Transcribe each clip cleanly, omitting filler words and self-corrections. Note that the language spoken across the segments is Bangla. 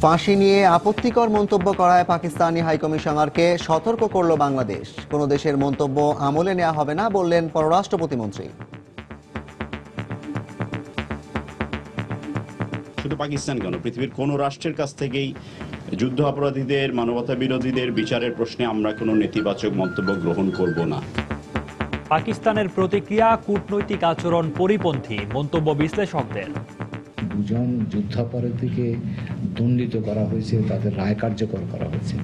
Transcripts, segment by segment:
ফাঁসি নিয়ে আপত্তিকর মন্তব্য করায় পাকিস্তানি হাইকমিশনারকে সতর্ক করল বাংলাদেশ। কোনো দেশের মন্তব্য আমলে নেওয়া হবে না বললেন পররাষ্ট্র প্রতিমন্ত্রী। শুধু পাকিস্তান কেন, পৃথিবীর কোন রাষ্ট্রের কাছ থেকেই যুদ্ধ অপরাধীদের, মানবতা বিরোধীদের বিচারের প্রশ্নে আমরা কোনো নেতিবাচক মন্তব্য গ্রহণ করব না। পাকিস্তানের প্রতিক্রিয়া কূটনৈতিক আচরণ পরিপন্থী মন্তব্য বিশ্লেষকদের। দুজন যুদ্ধাপরাধীকে দণ্ডিত করা হয়েছে, তাদের রায় কার্যকর করা হয়েছে,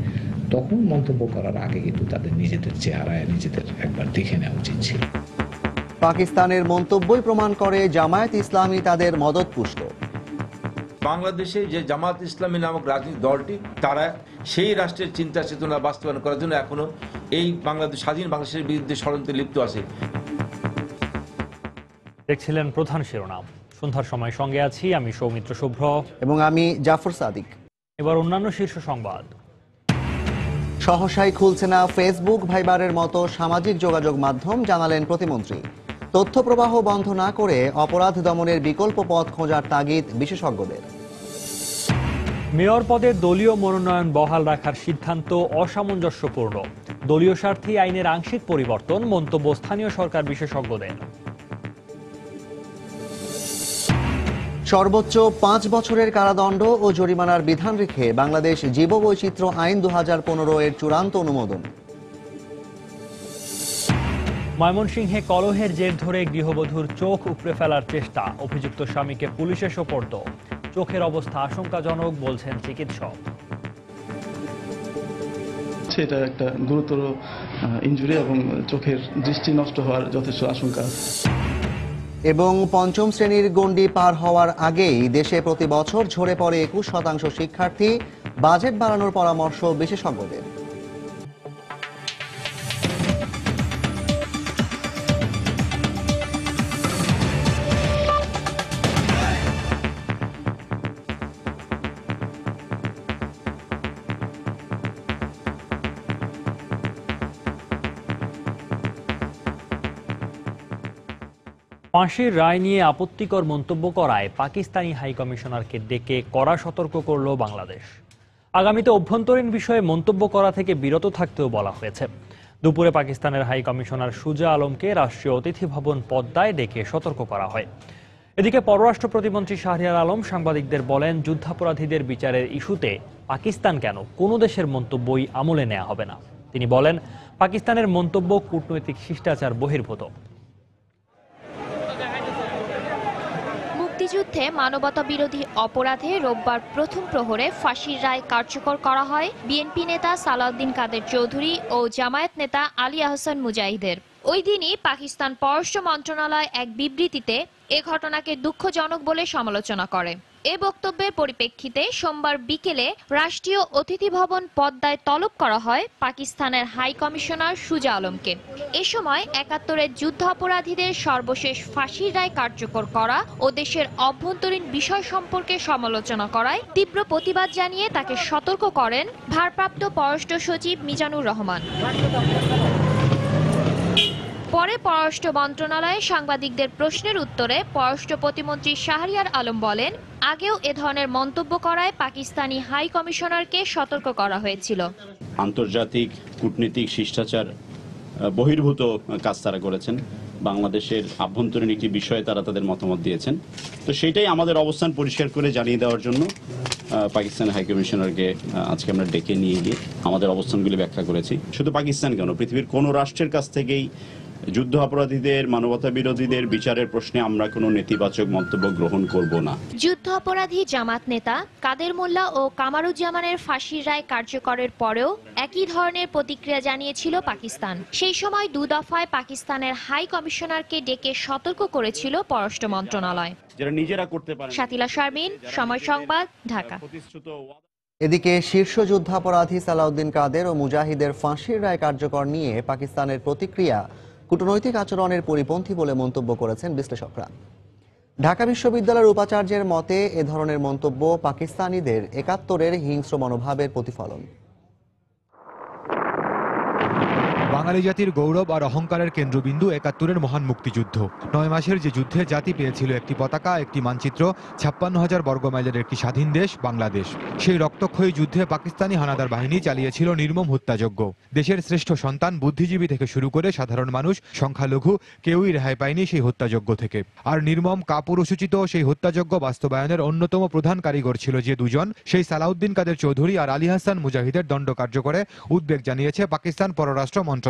তখন মন্তব্য করার আগে কিন্তু তাদের নিজেদের চেহারায় নিজেদের একবার দেখে নেওয়া উচিত ছিল। পাকিস্তানের মন্তব্যই প্রমাণ করে জামায়াত ইসলামী তাদের মদতপুষ্ট। বাংলাদেশে যে জামাত ইসলামী নামক রাজনৈতিক দলটি, তারা সেই রাষ্ট্রের চিন্তা চেতনা বাস্তবায়ন করার জন্য এখনো এই স্বাধীন বাংলাদেশের বিরুদ্ধে ষড়যন্ত্রে লিপ্ত আছে। দেখছিলেন প্রধান শিরোনাম। সন্ধ্যার সময় সঙ্গে আছি আমি সৌমিত্র শুভ্র এবং আমি জাফর সাদিক। এবার অন্যান্য শীর্ষ সংবাদ। সহসাই খুলছে না ফেসবুক, ভাইবারের মতো সামাজিক যোগাযোগ মাধ্যম, জানালেন প্রতিমন্ত্রী। তথ্য প্রবাহ বন্ধ না করে অপরাধ দমনের বিকল্প পথ খোঁজার তাগিদ বিশেষজ্ঞদের। মেয়র পদে দলীয় মনোনয়ন বহাল রাখার সিদ্ধান্ত অসামঞ্জস্যপূর্ণ। দলীয় স্বার্থে আইনের আংশিক পরিবর্তন, মন্তব্য স্থানীয় সরকার বিশেষজ্ঞদের। সর্বোচ্চ 5 বছরের কারাদণ্ড ও জরিমানার বিধান রেখে বাংলাদেশ জীববৈচিত্র্য আইন 2015 এর চূড়ান্ত অনুমোদন। ময়মনসিংহে কলহের জের ধরে গৃহবধূর চোখ উপড়ে ফেলার চেষ্টা, অভিযুক্ত স্বামীকে পুলিশে সোপর্দ। চোখের অবস্থা আশঙ্কাজনক বলছেন চিকিৎসক। এটা একটা গুরুতর ইনজুরি এবং চোখের দৃষ্টি নষ্ট হওয়ার যথেষ্ট আশঙ্কা আছে। এবং পঞ্চম শ্রেণীর গণ্ডি পার হওয়ার আগেই দেশে প্রতি বছর ঝরে পড়ে 21% শিক্ষার্থী, বাজেট বাড়ানোর পরামর্শ বিশেষজ্ঞদের। ফাঁসির রায় নিয়ে আপত্তিকর মন্তব্য করায় পাকিস্তানি হাইকমিশনারকে ডেকে কড়া সতর্ক করল বাংলাদেশ। আগামীতে অভ্যন্তরীণ বিষয়ে মন্তব্য করা থেকে বিরত থাকতেও বলা হয়েছে। দুপুরে পাকিস্তানের হাইকমিশনার সুজা আলমকে রাষ্ট্রীয় অতিথি ভবন পদ্মায় ডেকে সতর্ক করা হয়। এদিকে পররাষ্ট্র প্রতিমন্ত্রী শাহরিয়ার আলম সাংবাদিকদের বলেন, যুদ্ধাপরাধীদের বিচারের ইস্যুতে পাকিস্তান কেন, কোনো দেশের মন্তব্যই আমলে নেওয়া হবে না। তিনি বলেন, পাকিস্তানের মন্তব্য কূটনৈতিক শিষ্টাচার বহির্ভূত। মুক্তিযুদ্ধে মানবতা বিরোধী অপরাধে রোববার প্রথম প্রহরে ফাঁসির রায় কার্যকর করা হয় বিএনপি নেতা সালাউদ্দিন কাদের চৌধুরী ও জামায়াত নেতা আলী আহসান মুজাহিদের। ওই দিনই পাকিস্তান পররাষ্ট্র মন্ত্রণালয় এক বিবৃতিতে এ ঘটনাকে দুঃখজনক বলে সমালোচনা করে। এ বক্তব্যের পরিপ্রেক্ষিতে সোমবার বিকেলে রাষ্ট্রীয় অতিথি ভবন পদ্মায় তলব করা হয় পাকিস্তানের হাই কমিশনার সুজা আলমকে। এ সময় 71-এর যুদ্ধাপরাধীদের সর্বশেষ ফাঁসির রায় কার্যকর করা ও দেশের অভ্যন্তরীণ বিষয় সম্পর্কে সমালোচনা করায় তীব্র প্রতিবাদ জানিয়ে তাকে সতর্ক করেন ভারপ্রাপ্ত পররাষ্ট্র সচিব মিজানুর রহমান। পরে পররাষ্ট্র মন্ত্রণালয়ে সাংবাদিকদের প্রশ্নের উত্তরে পররাষ্ট্র প্রতিমন্ত্রী শাহরিয়ার আলম বলেন, আগেও এ ধরনের মন্তব্য করায় পাকিস্তানি হাই কমিশনারকে সতর্ক করা হয়েছিল। আন্তর্জাতিক কূটনীতিক শিষ্টাচার বহির্ভূত কাজ তারা করেছেন। বাংলাদেশের আভ্যন্তরীণ একটি বিষয়ে তারা তাদের মতামত দিয়েছেন। তো সেটাই আমাদের অবস্থান পরিষ্কার করে জানিয়ে দেওয়ার জন্য পাকিস্তানের হাইকমিশনারকে আজকে আমরা ডেকে নিয়ে গিয়ে আমাদের অবস্থানগুলি ব্যাখ্যা করেছি। শুধু পাকিস্তান কেন, পৃথিবীর কোন রাষ্ট্রের কাছ থেকেই যুদ্ধ অপরাধীদের, মানবতা বিরোধীদের বিচারের প্রশ্নে আমরা কোনো নেতিবাচক মন্তব্য গ্রহণ করব না। যুদ্ধ অপরাধী জামাত নেতা কাদের মোল্লা ও কামারুজ্জামানের ফাঁসির রায় কার্যকরের পরেও একই ধরনের প্রতিক্রিয়া জানিয়েছিল পাকিস্তান। সেই সময় 2 দফায় পাকিস্তানের হাই কমিশনারকে ডেকে সতর্ক করেছিল পররাষ্ট্র মন্ত্রণালয়। যারা নিজেরা করতে পারে। শাতিলা শারমিন, সময় সংবাদ, ঢাকা। এদিকে শীর্ষ যুদ্ধাপরাধী সালাউদ্দিন কাদের ও মুজাহিদের ফাঁসির রায় কার্যকর নিয়ে পাকিস্তানের প্রতিক্রিয়া কূটনৈতিক আচরণের পরিপন্থী বলে মন্তব্য করেছেন বিশ্লেষকরা। ঢাকা বিশ্ববিদ্যালয়ের উপাচার্যের মতে, এ ধরনের মন্তব্য পাকিস্তানিদের 71-এর হিংস্র মনোভাবের প্রতিফলন। বাঙালি জাতির গৌরব আর অহংকারের কেন্দ্রবিন্দু ৭১-এর মহান মুক্তিযুদ্ধ। ৯ মাসের যে যুদ্ধে জাতি পেয়েছিল একটি পতাকা, একটি মানচিত্র, ৫৬,০০০ বর্গমাইলের একটি স্বাধীন দেশ বাংলাদেশ। সেই রক্তক্ষয়ী যুদ্ধে পাকিস্তানি হানাদার বাহিনী চালিয়েছিল নির্মম হত্যাযজ্ঞ। দেশের শ্রেষ্ঠ সন্তান, বুদ্ধিজীবী থেকে শুরু করে সাধারণ মানুষ, সংখ্যালঘু কেউই রেহাই পায়নি সেই হত্যাযজ্ঞ থেকে। আর নির্মম কাপুরুষোচিত সেই হত্যাযজ্ঞ বাস্তবায়নের অন্যতম প্রধান কারিগর ছিল যে দুজন, সেই সালাউদ্দিন কাদের চৌধুরী আর আলী হাসান মুজাহিদের দণ্ড কার্যকরে উদ্বেগ জানিয়েছে পাকিস্তান পররাষ্ট্র মন্ত্রণালয়।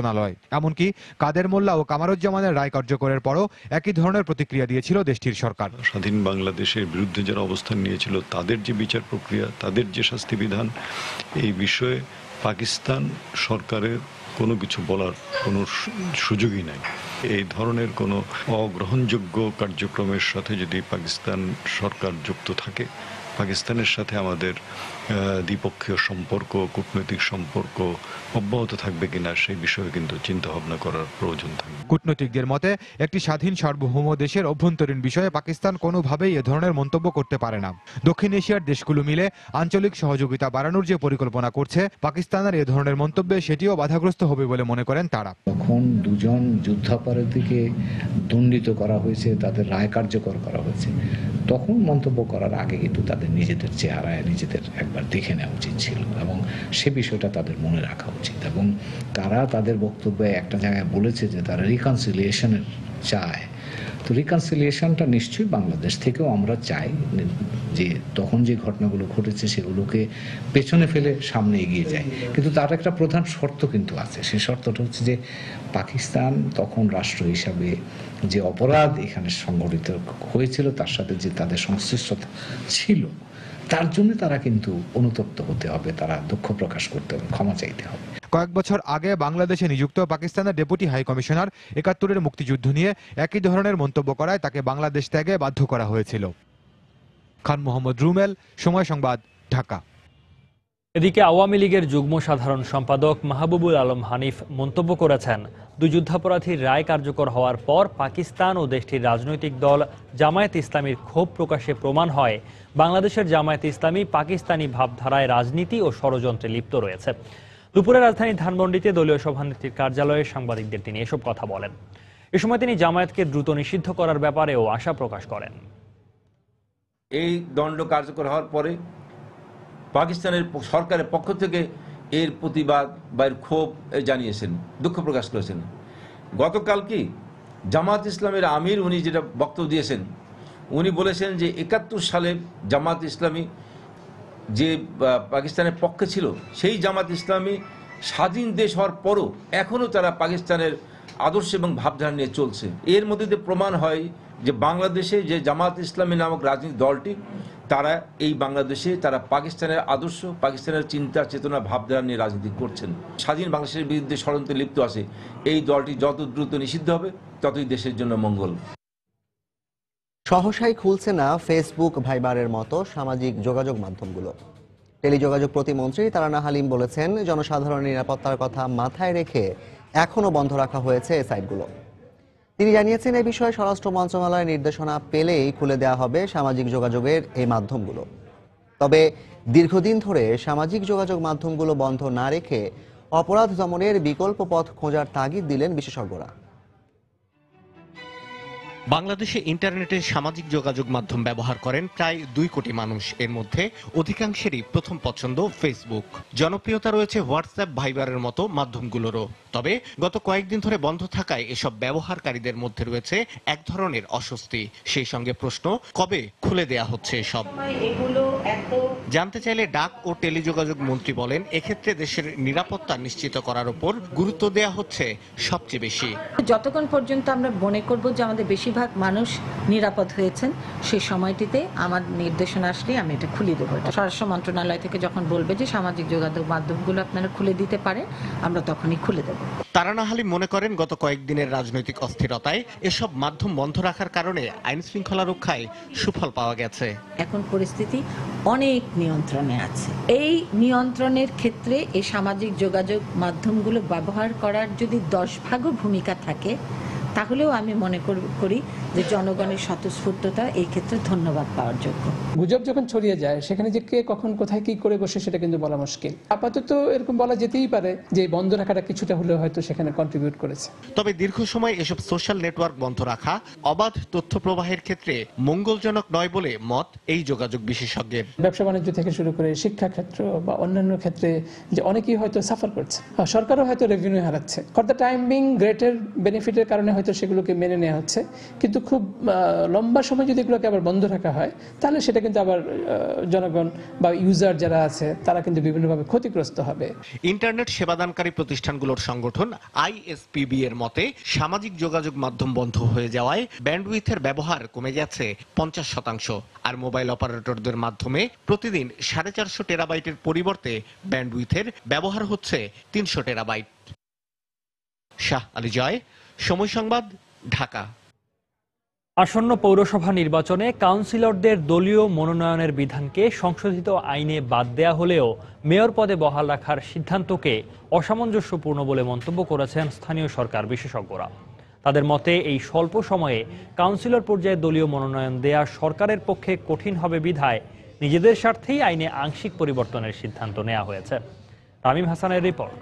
এমনকি কাদের মোল্লা ও কামারুজ্জামানের রায় কার্যকরের পরও একই ধরনের প্রতিক্রিয়া দিয়েছিল দেশটির সরকার। স্বাধীন বাংলাদেশের বিরুদ্ধে যারা অবস্থান নিয়েছিল তাদের যে বিচার প্রক্রিয়া, তাদের যে শাস্তি বিধান, এই বিষয়ে পাকিস্তান সরকারের কোনো কিছু বলার কোনো সুযোগই নাই। এই ধরনের কোনো অগ্রহণযোগ্য কার্যক্রমের সাথে যদি পাকিস্তান সরকার যুক্ত থাকে, পাকিস্তানের সাথে আমাদের দ্বিপক্ষীয় সম্পর্ক, কূটনৈতিক সম্পর্ক অব্যাহত থাকবে কিনা সেই বিষয়ে কিন্তু চিন্তা ভাবনা করার প্রয়োজন থাকবে। কূটনৈতিকদের মতে একটি স্বাধীন সার্বভৌম দেশের অভ্যন্তরীণ বিষয়ে পাকিস্তান কোনোভাবেই এ ধরনের মন্তব্য করতে পারে না। দক্ষিণ এশিয়ার দেশগুলো মিলে আঞ্চলিক সহযোগিতা বাড়ানোর যে পরিকল্পনা করছে, পাকিস্তানের এ ধরনের মন্তব্যে সেটিও বাধাগ্রস্ত হবে বলে মনে করেন তারা। তখন দুজন যুদ্ধাপরাধীকে দণ্ডিত করা হয়েছে, তাদের রায় কার্যকর করা হয়েছে, তখন মন্তব্য করার আগে কিন্তু তাদের নিজেদের চেহারায় নিজেদের একবার দেখে নেওয়া উচিত ছিল এবং সে বিষয়টা তাদের মনে রাখা উচিত। এবং তারা তাদের বক্তব্যে একটা জায়গায় বলেছে যে তারা রিকনসিলিয়েশনের চায়। তো রিকনসিলিয়েশনটা নিশ্চয়ই বাংলাদেশ থেকেও আমরা চাই, যে তখন যে ঘটনাগুলো ঘটেছে সেগুলোকে পেছনে ফেলে সামনে এগিয়ে যায়। কিন্তু তার একটা প্রধান শর্ত কিন্তু আছে, সেই শর্তটা হচ্ছে যে পাকিস্তান তখন রাষ্ট্র হিসাবে যে অপরাধ এখানে সংঘটিত হয়েছিল তার সাথে যে তাদের সংশ্লিষ্টতা ছিল, তার জন্য তারা কিন্তু অনুতপ্ত হতে হবে, তারা দুঃখ প্রকাশ করতে হবে, ক্ষমা চাইতে হবে। কয়েক বছর আগে বাংলাদেশে নিযুক্ত পাকিস্তানের ডেপুটি হাই কমিশনার ৭১-এর মুক্তিযুদ্ধ নিয়ে একই ধরনের মন্তব্য করায় তাকে বাংলাদেশ ত্যাগে বাধ্য করা হয়েছিল। খান মোহাম্মদ রুমেল, সময় সংবাদ, ঢাকা। এদিকে আওয়ামী লীগের যুগ্ম সাধারণ সম্পাদক মাহবুবুল আলম হানিফ মন্তব্য করেছেন, দুই যুদ্ধাপরাধীর রায় কার্যকর হওয়ার পর পাকিস্তান ও দেশটির রাজনৈতিক দল জামায়াত ইসলামীর ক্ষোভ প্রকাশে প্রমাণ হয় বাংলাদেশের জামায়াত ইসলামী পাকিস্তানি ভাবধারায় রাজনীতি ও ষড়যন্ত্রে লিপ্ত রয়েছে। দুপুরে রাজধানী ধানমন্ডিতে দলীয় সভানেত্রীর কার্যালয়ে সাংবাদিকদের তিনি এসব কথা বলেন। এ সময় তিনি জামায়াতকে দ্রুত নিষিদ্ধ করার ব্যাপারেও আশা প্রকাশ করেন। এই দণ্ড কার্যকর হওয়ার পরে পাকিস্তানের সরকারের পক্ষ থেকে এর প্রতিবাদ বা এর ক্ষোভ জানিয়েছেন, দুঃখ প্রকাশ করেছেন। গতকাল কি জামাত ইসলামের আমির উনি যেটা বক্তব্য দিয়েছেন, উনি বলেছেন যে ৭১ সালে জামাত ইসলামী যে পাকিস্তানের পক্ষে ছিল, সেই জামাত ইসলামী স্বাধীন দেশ হওয়ার পরও এখনও তারা পাকিস্তানের আদর্শ এবং ভাবধারা নিয়ে চলছে। এর মধ্যে দিয়ে প্রমাণ হয় যে বাংলাদেশে যে জামাত ইসলামী নামক রাজনৈতিক দলটি, তারা এই বাংলাদেশে তারা পাকিস্তানের আদর্শ, পাকিস্তানের চিন্তা চেতনা ভাবধারা নিয়ে রাজনীতি করছেন। স্বাধীন বাংলাদেশের বিরুদ্ধে ষড়যন্ত্রে লিপ্ত আছে। এই দলটি যত দ্রুত নিষিদ্ধ হবে ততই দেশের জন্য মঙ্গল। সহসাই খুলছে না ফেসবুক, ভাইবারের মতো সামাজিক যোগাযোগ মাধ্যমগুলো। টেলিযোগাযোগ প্রতিমন্ত্রী তারানা হালিম বলেছেন, জনসাধারণের নিরাপত্তার কথা মাথায় রেখে এখনো বন্ধ রাখা হয়েছে এই সাইটগুলো। তিনি জানিয়েছেন, এই বিষয়ে স্বরাষ্ট্র মন্ত্রণালয়ের নির্দেশনা পেলেই খুলে দেওয়া হবে সামাজিক যোগাযোগের এই মাধ্যমগুলো। তবে দীর্ঘদিন ধরে সামাজিক যোগাযোগ মাধ্যমগুলো বন্ধ না রেখে অপরাধ দমনের বিকল্প পথ খোঁজার তাগিদ দিলেন বিশেষজ্ঞরা। বাংলাদেশে ইন্টারনেটের সামাজিক যোগাযোগ মাধ্যম ব্যবহার করেন প্রায় ২ কোটি মানুষ। এর মধ্যে অধিকাংশেরই প্রথম পছন্দ ফেসবুক। জনপ্রিয়তা রয়েছে হোয়াটসঅ্যাপ, ভাইবারের মতো মাধ্যমগুলোরও। তবে গত কয়েকদিন ধরে বন্ধ থাকায় এসব ব্যবহারকারীদের মধ্যে রয়েছে এক ধরনের অস্বস্তি। সেই সঙ্গে প্রশ্ন, কবে খুলে দেয়া হচ্ছে এসব? জানতে চাইলে ডাক ও টেলিযোগাযোগ মন্ত্রী বলেন, এক্ষেত্রে দেশের নিরাপত্তা নিশ্চিত করার উপর গুরুত্ব দেয়া হচ্ছে সবচেয়ে বেশি। যতক্ষণ পর্যন্ত আমরা মনে করব যে আমাদের বেশিরভাগ মানুষ নিরাপদ হয়েছেন, সেই সময়টিতে আমার নির্দেশনা আসলে আমি এটা খুলে দেবো। স্বরাষ্ট্র মন্ত্রণালয় থেকে যখন বলবে যে সামাজিক যোগাযোগ মাধ্যমগুলো আপনারা খুলে দিতে পারেন, আমরা তখনই খুলে দেবো। তারানা হালিম মনে করেন, গত কয়েকদিনের রাজনৈতিক অস্থিরতায় এসব মাধ্যম বন্ধ রাখার কারণে আইন শৃঙ্খলা রক্ষায় সুফল পাওয়া গেছে। এখন পরিস্থিতি অনেক নিয়ন্ত্রণে আছে। এই নিয়ন্ত্রণের ক্ষেত্রে এই সামাজিক যোগাযোগ মাধ্যমগুলো ব্যবহার করার যদি 10 ভাগও ভূমিকা থাকে, তাহলেও আমি মনে করি যে জনগণের স্বতঃস্ফূর্ততা এই ক্ষেত্রে ধন্যবাদ পাওয়ার যোগ্য। গুজব যখন ছড়িয়ে যায় সেখানে যে কে কখন কোথায় কি করে বসে সেটা কিন্তু বলা মুশকিল। আপাতত এরকম বলা যেতেই পারে যে বন্ধ রাখাটা কিছুটা হলেও হয়তো সেখানে কন্ট্রিবিউট করেছে। তবে দীর্ঘ সময় এসব সোশ্যাল নেটওয়ার্ক বন্ধ রাখা অবাধ তথ্য প্রবাহের ক্ষেত্রে মঙ্গলজনক নয় বলে মত এই যোগাযোগ বিশেষজ্ঞের। ব্যবসা বাণিজ্য থেকে শুরু করে শিক্ষা ক্ষেত্র বা অন্যান্য ক্ষেত্রে যে অনেকেই হয়তো সাফার করছে, সরকারও হয়তো রেভিনিউ হারাচ্ছে। For the time being greater বেনিফিটের কারণে হয়তো সেগুলোকে মেনে নেওয়া হচ্ছে, কিন্তু খুব লম্বা সময় যদি এগুলোকে আবার বন্ধ রাখা হয় তাহলে সেটা কিন্তু আবার জনগণ বা ইউজার যারা আছে তারা কিন্তু বিভিন্নভাবে ক্ষতিগ্রস্ত হবে। ইন্টারনেট সেবাদানকারী প্রতিষ্ঠানগুলোর সংগঠন আইএসপিবি এর মতে সামাজিক যোগাযোগ মাধ্যম বন্ধ হয়ে যাওয়ায় ব্যান্ডউইথের ব্যবহার কমে গেছে 50%, আর মোবাইল অপারেটরদের মাধ্যমে প্রতিদিন 450 টেরাবাইটের পরিবর্তে ব্যান্ডউইথের ব্যবহার হচ্ছে 300 টেরাবাইট। শাহ আলী জয়, সময় সংবাদ, ঢাকা। আসন্ন পৌরসভা নির্বাচনে কাউন্সিলরদের দলীয় মনোনয়নের বিধানকে সংশোধিত আইনে বাদ দেয়া হলেও মেয়র পদে বহাল রাখার সিদ্ধান্তকে অসামঞ্জস্যপূর্ণ বলে মন্তব্য করেছেন স্থানীয় সরকার বিশেষজ্ঞরা। তাদের মতে এই স্বল্প সময়ে কাউন্সিলর পর্যায়ে দলীয় মনোনয়ন দেয়া সরকারের পক্ষে কঠিন হবে বিধায় নিজেদের স্বার্থেই আইনে আংশিক পরিবর্তনের সিদ্ধান্ত নেওয়া হয়েছে। তামিম হাসানের রিপোর্ট।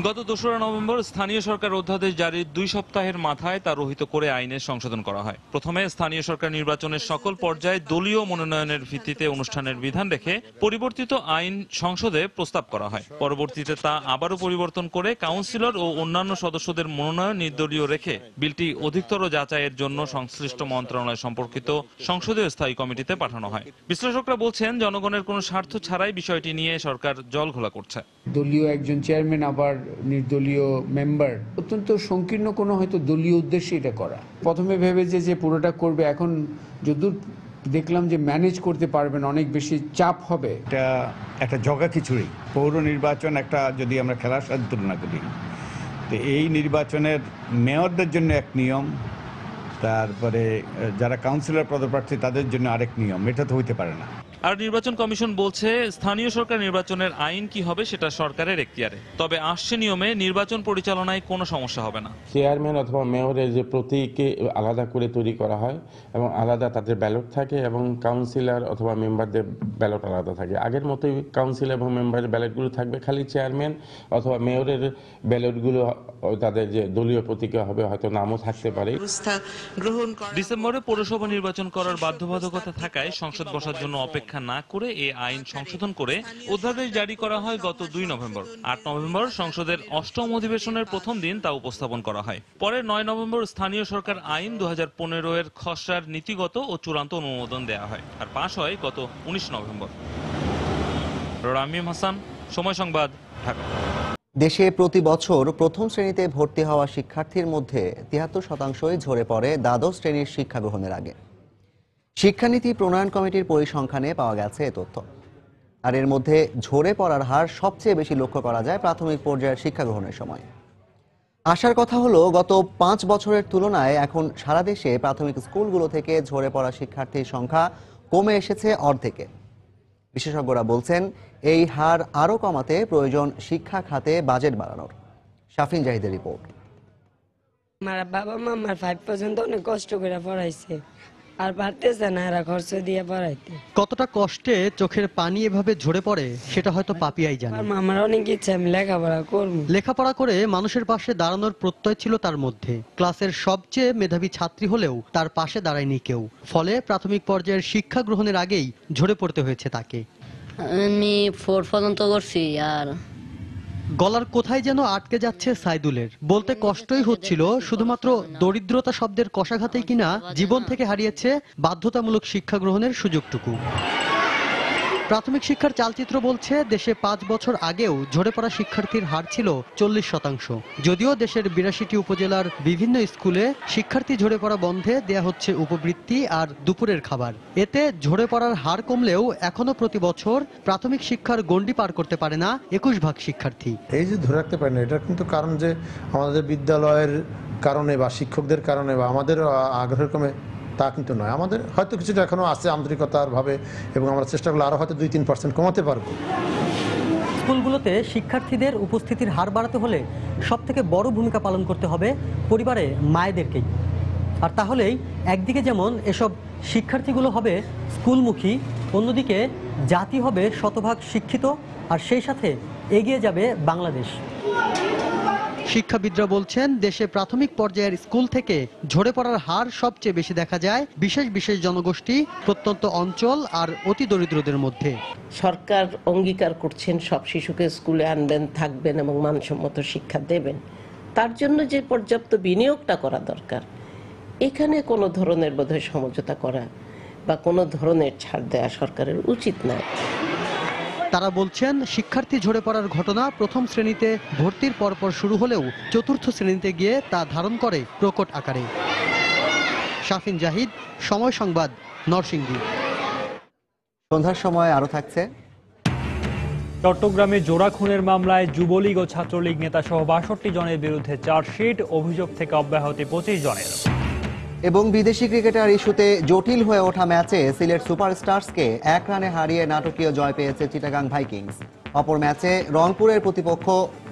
গত 2রা নভেম্বর স্থানীয় সরকার অধ্যাদেশ জারির 2 সপ্তাহের মাথায় তা রহিত করে আইনে সংশোধন করা হয়। প্রথমে স্থানীয় সরকার নির্বাচনের সকল পর্যায়ে দলীয় মনোনয়নের ভিত্তিতে অনুষ্ঠানের বিধান রেখে পরিবর্তিত আইন সংসদে প্রস্তাব করা হয়। পরবর্তীতে তা আবারও পরিবর্তন করে কাউন্সিলর ও অন্যান্য সদস্যদের মনোনয়ন নির্দলীয় রেখে বিলটি অধিকতর যাচাইয়ের জন্য সংশ্লিষ্ট মন্ত্রণালয় সম্পর্কিত সংসদীয় স্থায়ী কমিটিতে পাঠানো হয়। বিশ্লেষকরা বলছেন, জনগণের কোনো স্বার্থ ছাড়াই বিষয়টি নিয়ে সরকার জলঘোলা করছে। দলীয় একজন চেয়ারম্যান আবার নির্দলীয় মেম্বার, অত্যন্ত সংকীর্ণ কোনো হয়তো দলীয় উদ্দেশ্যে এটা করা। প্রথমে ভেবেছে যে পুরোটা করবে, এখন যদুর দেখলাম যে ম্যানেজ করতে পারবেন, অনেক বেশি চাপ হবে। এটা একটা জগা খিচুড়ি। পৌর নির্বাচন একটা, যদি আমরা খেলার সাথে তুলনা করি, তো এই নির্বাচনের মেয়রদের জন্য এক নিয়ম, তারপরে যারা কাউন্সিলর পদপ্রার্থী তাদের জন্য আরেক নিয়ম, এটা তো হইতে পারে না। আর নির্বাচন কমিশন বলছে, স্থানীয় সরকার নির্বাচনের আইন কি হবে সেটা সরকারের এখতিয়ারে, তবে আসছে নিয়মে নির্বাচন পরিচালনায় কোনো সমস্যা হবে না। চেয়ারম্যান অথবা মেয়রের যে প্রতীকে আলাদা করে তৈরি করা হয় এবং আলাদা তাদের ব্যালট থাকে, এবং কাউন্সিলর অথবা মেম্বারদের ব্যালট আলাদা থাকে। আগের মতোই কাউন্সিলর এবং মেম্বারের ব্যালটগুলো থাকবে, খালি চেয়ারম্যান অথবা মেয়রের ব্যালটগুলো তাদের যে দলীয় প্রতীকে হবে, হয়তো নামও থাকতে পারে। ডিসেম্বরে পৌরসভা নির্বাচন করার বাধ্যবাধকতা থাকায় সংসদ বসার জন্য অপেক্ষা না করে এই আইন সংশোধন করে অধ্যাদেশ জারি করা হয় গত 2 নভেম্বর। 8 নভেম্বর সংসদের 8ম অধিবেশনের প্রথম দিন তা উপস্থাপন করা হয়। পরে 9 নভেম্বর স্থানীয় সরকার আইন 2015 এর খসড়ার নীতিগত ও চূড়ান্ত অনুমোদন দেওয়া হয়, আর পাশ হয় গত 19 নভেম্বর। তামিম হাসান, সময় সংবাদ, ঢাকা। দেশে প্রতি বছর প্রথম শ্রেণীতে ভর্তি হওয়া শিক্ষার্থীর মধ্যে 73% ঝরে পড়ে দ্বাদশ শ্রেণীর শিক্ষা গ্রহণের আগে। শিক্ষানীতি প্রণয়ন কমিটির পরিসংখ্যানে পাওয়া গেছে এ তথ্য। আর এর মধ্যে ঝরে পড়ার হার সবচেয়ে বেশি লক্ষ্য করা যায় প্রাথমিক পর্যায়ের শিক্ষা গ্রহণের সময়। আশার কথা হলো, গত 5 বছরের তুলনায় এখন সারা দেশে প্রাথমিক স্কুলগুলো থেকে ঝরে পড়া শিক্ষার্থীর সংখ্যা কমে এসেছে অর্ধেকে। বিশেষজ্ঞরা বলছেন, এই হার আরও কমাতে প্রয়োজন শিক্ষা খাতে বাজেট বাড়ানোর। শাফিন জাহিদের রিপোর্ট। আমার বাবা মা আমার 5 পর্যন্ত অনেক কষ্ট করে পড়াইছে, আর পারতেছে না এরা খরচ দিয়ে পড়াইতে। কতটা কষ্টে চোখের পানি এভাবে ঝরে পড়ে সেটা হয়তো পাপিয়াই জানে। আমার অনেক ইচ্ছে আমি লেখাপড়া করব। লেখাপড়া করে মানুষের পাশে দাঁড়ানোর প্রত্যয় ছিল তার মধ্যে। ক্লাসের সবচেয়ে মেধাবী ছাত্রী হলেও তার পাশে দাঁড়ায়নি কেউ। ফলে প্রাথমিক পর্যায়ের শিক্ষা গ্রহণের আগেই ঝরে পড়তে হয়েছে তাকে। আমি 4 পর্যন্ত করছি, আর গলার কোথায় যেন আটকে যাচ্ছে সাইদুলের। বলতে কষ্টই হচ্ছিল, শুধুমাত্র দরিদ্রতা শব্দের কষাঘাতেই কিনা জীবন থেকে হারিয়েছে বাধ্যতামূলক শিক্ষা গ্রহণের সুযোগটুকু। প্রাথমিক শিক্ষার চালচিত্র বলছে, দেশে 5 বছর আগেও ঝরে পড়া শিক্ষার্থীর হার ছিল 40%। যদিও দেশের 82টি উপজেলার বিভিন্ন স্কুলে শিক্ষার্থী ঝরে পড়া বন্ধে দেয়া হচ্ছে উপবৃত্তি আর দুপুরের খাবার। এতে ঝরে পড়ার হার কমলেও এখনো প্রতি বছর প্রাথমিক শিক্ষার গণ্ডি পার করতে পারে না 21% শিক্ষার্থী। এই যে ধরে রাখতে পারে না, এটার কিন্তু কারণ যে আমাদের বিদ্যালয়ের কারণে বা শিক্ষকদের কারণে বা আমাদের আগ্রহের কমে তা কিন্তু নয়। আমাদের হয়তো কিছুটা এখনো আছে আন্তরিকতার ভাবে, এবং আমরা চেষ্টা করলে আরো হয়তো 2-3% কমাতে পারবো। স্কুলগুলোতে শিক্ষার্থীদের উপস্থিতির হার বাড়াতে হলে সবথেকে বড় ভূমিকা পালন করতে হবে পরিবারে মায়েদেরকেই। আর তাহলেই একদিকে যেমন এসব শিক্ষার্থীগুলো হবে স্কুলমুখী, অন্যদিকে জাতি হবে শতভাগ শিক্ষিত, আর সেই সাথে এগিয়ে যাবে বাংলাদেশ। শিক্ষাবিদরা বলছেন, দেশে প্রাথমিক পর্যায়ের স্কুল থেকে ঝরে পড়ার হার সবচেয়ে বেশি দেখা যায় বিশেষ বিশেষ জনগোষ্ঠী, প্রত্যন্ত অঞ্চল আর অতি দরিদ্রদের মধ্যে। সরকার অঙ্গীকার করছেন সব শিশুকে স্কুলে আনবেন, থাকবেন এবং মানসম্মত শিক্ষা দেবেন। তার জন্য যে পর্যাপ্ত বিনিয়োগটা করা দরকার, এখানে কোনো ধরনের বোধহয় সমঝোতা করা বা কোনো ধরনের ছাড় দেওয়া সরকারের উচিত নয়। তারা বলছেন, শিক্ষার্থী ঝরে পড়ার ঘটনা প্রথম শ্রেণীতে ভর্তির পরপর শুরু হলেও চতুর্থ শ্রেণীতে গিয়ে তা ধারণ করে প্রকট আকারে। শাফিন জাহিদ, সময় সংবাদ, নরসিংদী। সন্ধ্যার সময় আরো থাকছে। চট্টগ্রামে জোড়া খুনের মামলায় যুবলীগ ও ছাত্রলীগ নেতা সহ ৬২ জনের বিরুদ্ধে চার্জশিট, অভিযোগ থেকে অব্যাহতি ২৫ জনের। এবং বিদেশি ক্রিকেটার ইস্যুতে জটিল হয়ে ওঠা ম্যাচে সিলেট সুপারস্টার্সকে ১ রানে হারিয়ে নাটকীয় জয় পেয়েছে চিটাগাং ভাইকিংস। অপর ম্যাচে রংপুরের প্রতিপক্ষ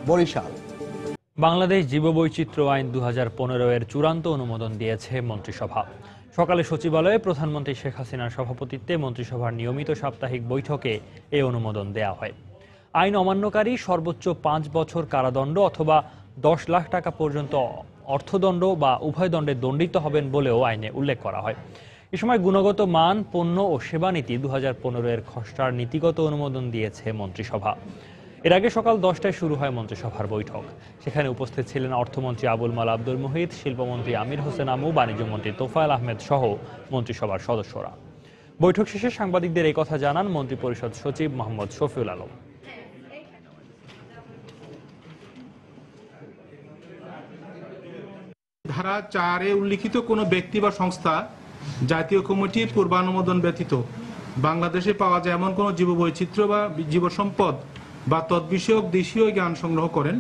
বরিশাল। বাংলাদেশ জীববৈচিত্র্য আইন ২০১৫ এর চূড়ান্ত অনুমোদন দিয়েছে মন্ত্রিসভা। সকালে সচিবালয়ে প্রধানমন্ত্রী শেখ হাসিনার সভাপতিত্বে মন্ত্রিসভার নিয়মিত সাপ্তাহিক বৈঠকে এই অনুমোদন দেয়া হয়। আইন অমান্যকারী সর্বোচ্চ ৫ বছর কারাদণ্ড অথবা ১০ লাখ টাকা পর্যন্ত অর্থদণ্ড বা উভয় দণ্ডে দণ্ডিত হবেন বলেও আইনে উল্লেখ করা হয়। এ সময় গুণগত মান, পণ্য ও সেবা নীতি ২০১৫ এর খসড়ার নীতিগত অনুমোদন দিয়েছে মন্ত্রিসভা। এর আগে সকাল ১০টায় শুরু হয় মন্ত্রিসভার বৈঠক। সেখানে উপস্থিত ছিলেন অর্থমন্ত্রী আবুল মাল আব্দুল মুহিত, শিল্পমন্ত্রী আমির হোসেন আমু, বাণিজ্যমন্ত্রী তোফায়েল আহমেদ সহ মন্ত্রিসভার সদস্যরা। বৈঠক শেষে সাংবাদিকদের এই কথা জানান মন্ত্রিপরিষদ সচিব মোহাম্মদ শফিউল আলম। ধারা ৪-এ উল্লিখিত কোনো ব্যক্তি বা সংস্থা জাতীয় কমিটির পূর্বানুমোদন ব্যতীত বাংলাদেশে পাওয়া যায় এমন কোনো জীববৈচিত্র্য বা জীবসম্পদ বা তদ্বিষয়ক দেশীয় জ্ঞান সংগ্রহ করেন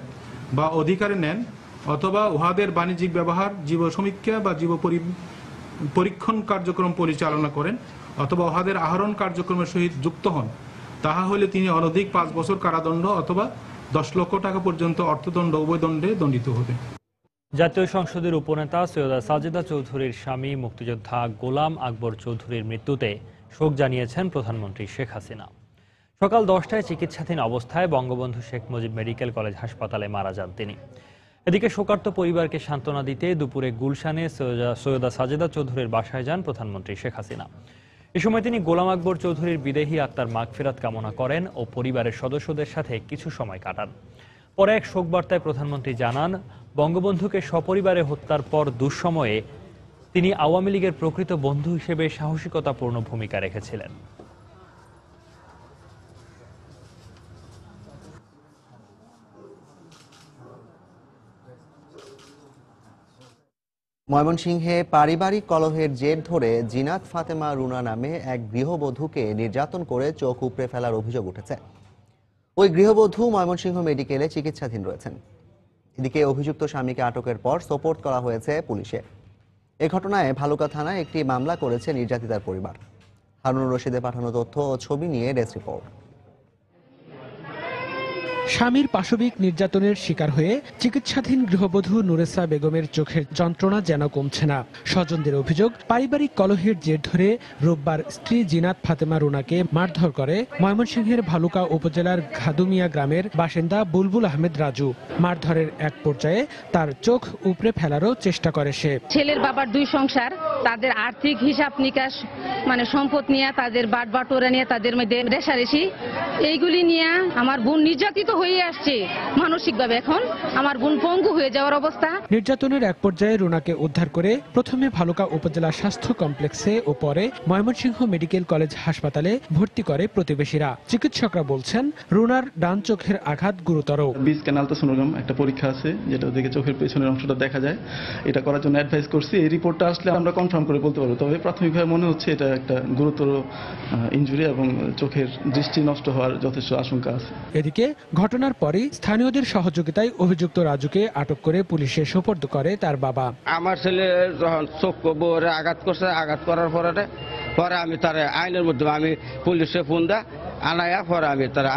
বা অধিকারে নেন, অথবা উহাদের বাণিজ্যিক ব্যবহার, জীব সমীক্ষা বা জীব পরীক্ষণ কার্যক্রম পরিচালনা করেন, অথবা উহাদের আহরণ কার্যক্রমের সহিত যুক্ত হন, তাহা হলে তিনি অনধিক ৫ বছর কারাদণ্ড অথবা ১০ লক্ষ টাকা পর্যন্ত অর্থদণ্ড উভয় দণ্ডে দণ্ডিত হবেন। জাতীয় সংসদের উপনেতা সৈয়দা সাজেদা চৌধুরীর স্বামী মুক্তিযোদ্ধা গোলাম আকবর চৌধুরীর মৃত্যুতে শোক জানিয়েছেন প্রধানমন্ত্রী শেখ হাসিনা। সকাল ১০টায় চিকিৎসাধীন অবস্থায় বঙ্গবন্ধু শেখ মুজিব মেডিকেল কলেজ হাসপাতালে মারা যান তিনি। এদিকে শোকার্ত পরিবারকে সান্ত্বনা দিতে দুপুরে গুলশানে সৈয়দা সাজেদা চৌধুরীর বাসায় যান প্রধানমন্ত্রী শেখ হাসিনা। এ সময় তিনি গোলাম আকবর চৌধুরীর বিদেহী আত্মার মাগফিরাত কামনা করেন ও পরিবারের সদস্যদের সাথে কিছু সময় কাটান। পরে এক শোক বার্তায় প্রধানমন্ত্রী জানান, বঙ্গবন্ধুকে সপরিবারে হত্যার পর দুঃসময়ে তিনি আওয়ামী লীগের প্রকৃত বন্ধু হিসেবে সাহসিকতাপূর্ণ ভূমিকা রেখেছিলেন। ময়মনসিংহে পারিবারিক কলহের জের ধরে জিনাত ফাতেমা রুনা নামে এক গৃহবধূকে নির্যাতন করে চোখ উপড়ে ফেলার অভিযোগ উঠেছে। ওই গৃহবধূ ময়মনসিংহ মেডিকেলে চিকিৎসাধীন রয়েছেন। এদিকে অভিযুক্ত স্বামীকে আটকের পর সোপর্দ করা হয়েছে পুলিশে। এ ঘটনায় ভালুকা থানায় একটি মামলা করেছে নির্যাতিতার পরিবার। হারুনুর রশিদের পাঠানো তথ্য ও ছবি নিয়ে ডেস্ক রিপোর্ট। স্বামীর পাশবিক নির্যাতনের শিকার হয়ে চিকিৎসাধীন গৃহবধূ নুরেসা বেগমের চোখের যন্ত্রণা যেন কমছে না। স্বজনদের অভিযোগ, পারিবারিক কলহের জের ধরে রোববার স্ত্রী জিনাত ফাতেমা রুনাকে মারধর করে ময়মনসিংহের ভালুকা উপজেলার ঘাদুমিয়া গ্রামের বাসিন্দা বুলবুল আহমেদ রাজু। মারধরের এক পর্যায়ে তার চোখ উপড়ে ফেলারও চেষ্টা করে সে। ছেলের বাবার দুই সংসার, তাদের আর্থিক হিসাব নিকাশ সম্পদ নিয়ে, তাদের বাটবাটোরা নিয়ে, তাদের মধ্যে রেশারেশি, এইগুলি নিয়ে আমার বোন নির্যাতিত হয়ে আসছে মানসিকভাবে। এখন আমার বোন পঙ্গু হয়ে যাওয়ার অবস্থা। নির্যাতনের এক পর্যায়ে রুনাকে উদ্ধার করে প্রথমে ভালুকা উপজেলা স্বাস্থ্য কমপ্লেক্সে ও পরে ময়মনসিংহ মেডিকেল কলেজ হাসপাতালে ভর্তি করে প্রতিবেশীরা। চিকিৎসকরা বলছেন, রুনার ডান চোখের আঘাত গুরুতর। বিজ ক্যানালটোসোনোগ্রাম একটা পরীক্ষা আছে, যেটা ওদিকে চোখের পেছনের অংশটা দেখা যায়। এটা করার জন্য অ্যাডভাইস করছি। এই রিপোর্টটা আসলে আমরা কনফার্ম করে বলতে পারবো। তবে প্রাথমিকভাবে মনে হচ্ছে এটা একটা গুরুতর ইনজুরি এবং চোখের দৃষ্টি নষ্ট হওয়ার যথেষ্ট আশঙ্কা আছে। এদিকে ঘটনার পরে স্থানীয়দের সহযোগিতায় অভিযুক্ত রাজুকে আটক করে পুলিশে সোপর্দ করে তার বাবা। আমার ছেলে যখন চোখ আঘাত করছে, আঘাত করার পরে আমি তার আইনের মধ্যে আমি পুলিশে ফোন দেয়, আনায়া পরে আমি তারা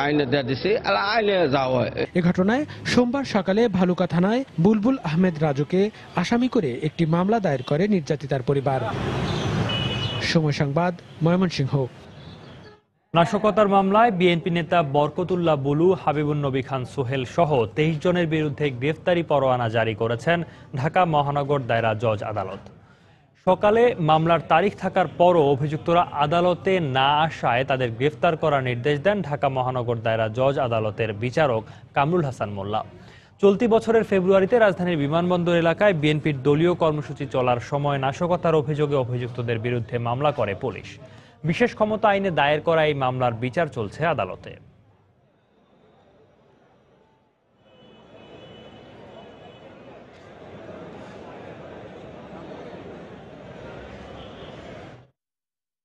আইনে দিয়ে দিছি আইনে যাওয়া। এ ঘটনায় সোমবার সকালে ভালুকা থানায় বুলবুল আহমেদ রাজুকে আসামি করে একটি মামলা দায়ের করে নির্যাতিতার পরিবার। সময় সংবাদ, ময়মনসিংহ। নাশকতার মামলায় বিএনপি নেতা বরকতুল্লাহ বুলু, হাবিবুন নবী খান সোহেল সহ 23 জনের বিরুদ্ধে গ্রেফতারি পরোয়ানা জারি করেছেন ঢাকা মহানগর দায়রা জজ আদালত। সকালে মামলার তারিখ থাকার পরও অভিযুক্তরা আদালতে না আসায় তাদের গ্রেফতার করার নির্দেশ দেন ঢাকা মহানগর দায়রা জজ আদালতের বিচারক কামরুল হাসান মোল্লা। চলতি বছরের ফেব্রুয়ারিতে রাজধানীর বিমানবন্দর এলাকায় বিএনপির দলীয় কর্মসূচি চলার সময় নাশকতার অভিযোগে অভিযুক্তদের বিরুদ্ধে মামলা করে পুলিশ। বিশেষ ক্ষমতা আইনে দায়ের করা এই মামলার বিচার চলছে আদালতে।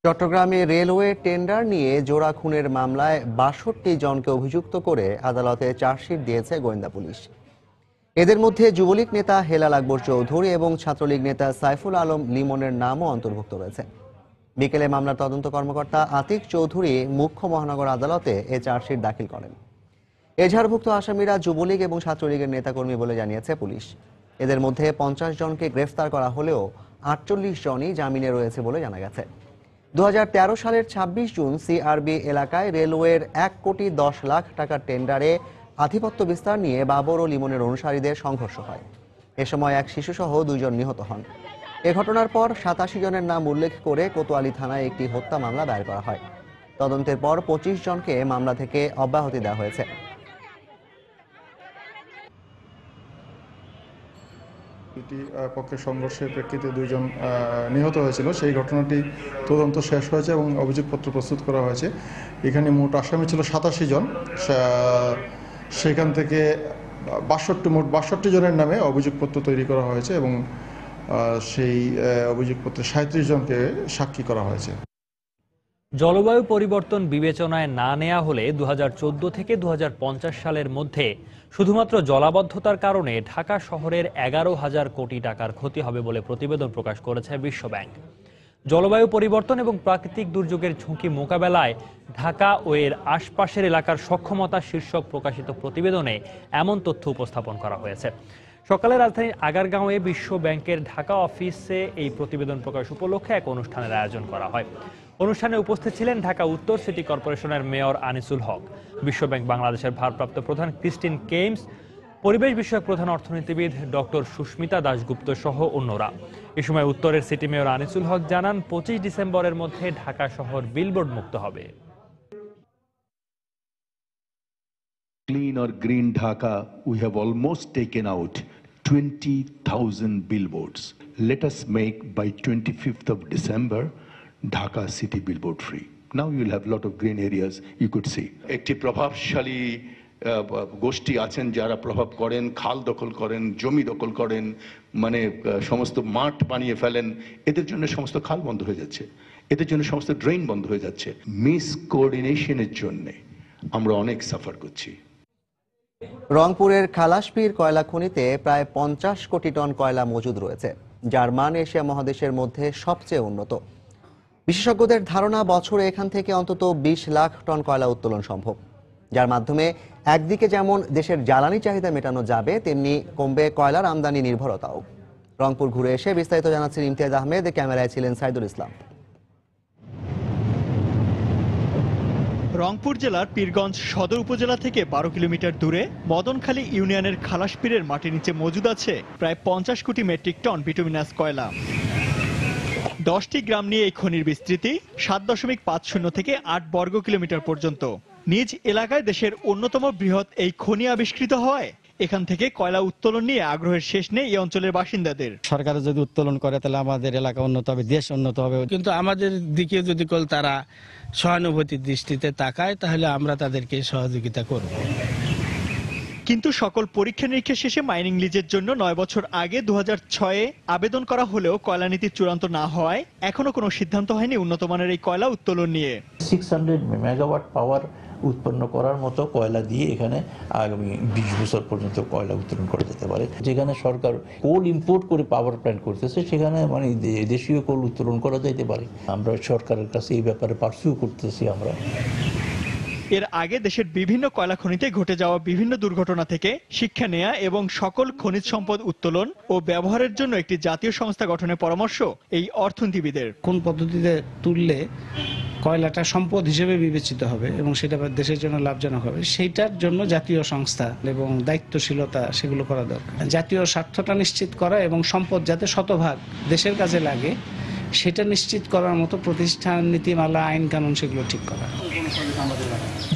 চট্টগ্রামে রেলওয়ে টেন্ডার নিয়ে জোড়া খুনের মামলায় ৬২ জনকে অভিযুক্ত করে আদালতে চার্জশিট দিয়েছে গোয়েন্দা পুলিশ। এদের মধ্যে যুবলীগ নেতা হেলাল আকবর চৌধুরী এবং ছাত্রলীগ নেতা সাইফুল আলম লিমনের নামও অন্তর্ভুক্ত রয়েছে। বিকেলে মামলার তদন্ত কর্মকর্তা আতিক চৌধুরী মুখ্য মহানগর আদালতে এ চার্জশিট দাখিল করেন। এজাহারভুক্ত আসামিরা যুবলীগ এবং ছাত্রলীগের নেতাকর্মী বলে জানিয়েছে পুলিশ। এদের মধ্যে 50 জনকে গ্রেফতার করা হলেও 48 জনই জামিনে রয়েছে বলে জানা গেছে। 2013 সালের 26 জুন সিআরবি এলাকায় রেলওয়ের 1,10 লাখ টাকার টেন্ডারে আধিপত্য বিস্তার নিয়ে বাবর ও লিমনের অনুসারীদের সংঘর্ষ হয়। এ সময় এক শিশুসহ 2 জন নিহত হন। এ ঘটনার পর 87 জনের নাম উল্লেখ করে কোতোয়ালি থানায় একটি হত্যা মামলা দায়ের করা হয়। তদন্তের পর 25 জনকে মামলা থেকে অব্যাহতি দেওয়া হয়েছে। দুটি পক্ষের সংঘর্ষের প্রেক্ষিতে 2 জন নিহত হয়েছিল। সেই ঘটনাটি তদন্ত শেষ হয়েছে এবং অভিযোগপত্র প্রস্তুত করা হয়েছে। এখানে মোট আসামি ছিল 87 জন। সেখান থেকে মোট 62 জনের নামে অভিযোগপত্র তৈরি করা হয়েছে এবং সেই অভিযোগপত্রে 37 জনকে সাক্ষী করা হয়েছে। জলবায়ু পরিবর্তন বিবেচনায় না নেওয়া হলে 2014 থেকে 2050 সালের মধ্যে শুধুমাত্র জলাবদ্ধতার কারণে ঢাকা শহরের 11,000 কোটি টাকার ক্ষতি হবে বলে প্রতিবেদন প্রকাশ করেছে বিশ্বব্যাংক। জলবায়ু পরিবর্তন এবং প্রাকৃতিক দুর্যোগের ঝুঁকি মোকাবেলায় ঢাকা ও এর আশপাশের এলাকার সক্ষমতা শীর্ষক প্রকাশিত প্রতিবেদনে এমন তথ্য উপস্থাপন করা হয়েছে। সকালে রাজধানীর আগারগাঁওয়ে বিশ্ব ব্যাংকের ঢাকা অফিসে এই প্রতিবেদন প্রকাশ উপলক্ষে এক অনুষ্ঠানের আয়োজন করা হয়। অনুষ্ঠানে উপস্থিত ছিলেন ঢাকা উত্তর সিটি কর্পোরেশনের মেয়র আনিসুল হক, বিশ্বব্যাংক বাংলাদেশের ভারপ্রাপ্ত প্রধান ক্রিস্টিন কেমস, পরিবেশ বিষয়ক প্রধান অর্থনীতিবিদ ডক্টর সুস্মিতা দাশগুপ্ত সহ অন্যরা। এ সময় উত্তরের সিটি মেয়র আনিসুল হক জানান, 25 ডিসেম্বরের মধ্যে ঢাকা শহর বিলবোর্ড মুক্ত হবে। Clean or green Dhaka, we have almost taken out 20,000 billboards. Let us make by 25th of December Dhaka city billboard free. Now you will have a lot of green areas you could see. একটি প্রভাবশালী গোষ্ঠী আছেন যারা প্রভাব করেন, খাল দখল করেন, জমি দখল করেন, মানে সমস্ত মাঠ বানিয়ে ফেলেন। এদের জন্য সমস্ত খাল বন্ধ হয়ে যাচ্ছে, এদের জন্য সমস্ত ড্রেন বন্ধ হয়ে যাচ্ছে। মিস কোঅর্ডিনেশনের জন্য আমরা অনেক সাফার করছি। রংপুরের খালাসপীর কয়লা খনিতে প্রায় 50 কোটি টন কয়লা মজুদ রয়েছে, যার মান এশিয়া মহাদেশের মধ্যে সবচেয়ে উন্নত। বিশেষজ্ঞদের ধারণা, বছরে এখান থেকে অন্তত 20 লাখ টন কয়লা উত্তোলন সম্ভব, যার মাধ্যমে একদিকে যেমন দেশের জ্বালানি চাহিদা মেটানো যাবে, তেমনি কমবে কয়লার আমদানি নির্ভরতাও। রংপুর ঘুরে এসে বিস্তারিত জানাচ্ছেন ইমতিয়াজ আহমেদ, ক্যামেরায় ছিলেন সাইদুল ইসলাম। রংপুর জেলার পীরগঞ্জ সদর উপজেলা থেকে 12 কিলোমিটার দূরে মদনখালী ইউনিয়নের খালাসপীরের মাটির নিচে মজুদ আছে প্রায় 50 কোটি মেট্রিক টন বিটুমিনাস কয়লা। 10টি গ্রাম নিয়ে এই খনির বিস্তৃতি 7.50 থেকে 8 বর্গ কিলোমিটার পর্যন্ত। নিজ এলাকায় দেশের অন্যতম বৃহৎ এই খনি আবিষ্কৃত হয়। এখান থেকে কয়লা উত্তোলন নিয়ে আগ্রহের শেষ নেই এই অঞ্চলের বাসিন্দাদের। সরকার যদি উত্তোলন করে তাহলে আমাদের এলাকা উন্নত হবে, দেশ উন্নত হবে। কিন্তু আমাদের দিকে যদি তারা সহানুভূতির দৃষ্টিতে তাকায় তাহলে আমরা তাদেরকে সহযোগিতা করব। কিন্তু সকল পরীক্ষা নিরীক্ষা শেষে মাইনিং লিজের জন্য 9 বছর আগে 2006-এ আবেদন করা হলেও কয়লা নীতি চূড়ান্ত না হওয়ায় এখনো কোনো সিদ্ধান্ত হয়নি উন্নত মানের এই কয়লা উত্তোলন নিয়ে। 600 মেগাওয়াট পাওয়ার উৎপন্ন করার মতো কয়লা দিয়ে এখানে আগামী 20 বছর পর্যন্ত কয়লা উত্তোলন করা যেতে পারে। যেখানে সরকার কোল ইম্পোর্ট করে পাওয়ার প্ল্যান্ট করতেছে, সেখানে মানে দেশীয় কোল উত্তোলন করা যেতে পারে। আমরা সরকারের কাছে এই ব্যাপারে পার্সিউ করতেছি আমরা। এর আগে দেশের বিভিন্ন কয়লা খনিতে ঘটে যাওয়া বিভিন্ন দুর্ঘটনা থেকে শিক্ষা নেয়া এবং সকল খনিজ সম্পদ উত্তোলন ও ব্যবহারের জন্য একটি জাতীয় সংস্থা গঠনের পরামর্শ এই অর্থনীতিবিদের। কোন পদ্ধতিতে তুললে কয়লাটা সম্পদ হিসেবে বিবেচিত হবে এবং সেটা দেশের জন্য লাভজনক হবে, সেইটার জন্য জাতীয় সংস্থা এবং দায়িত্বশীলতা সেগুলো করা দরকার। জাতীয় স্বার্থটা নিশ্চিত করা এবং সম্পদ যাতে শতভাগ দেশের কাজে লাগে সেটা নিশ্চিত করার মতো প্রতিষ্ঠান, নীতিমালা, আইন কানুন সেগুলো ঠিক করা।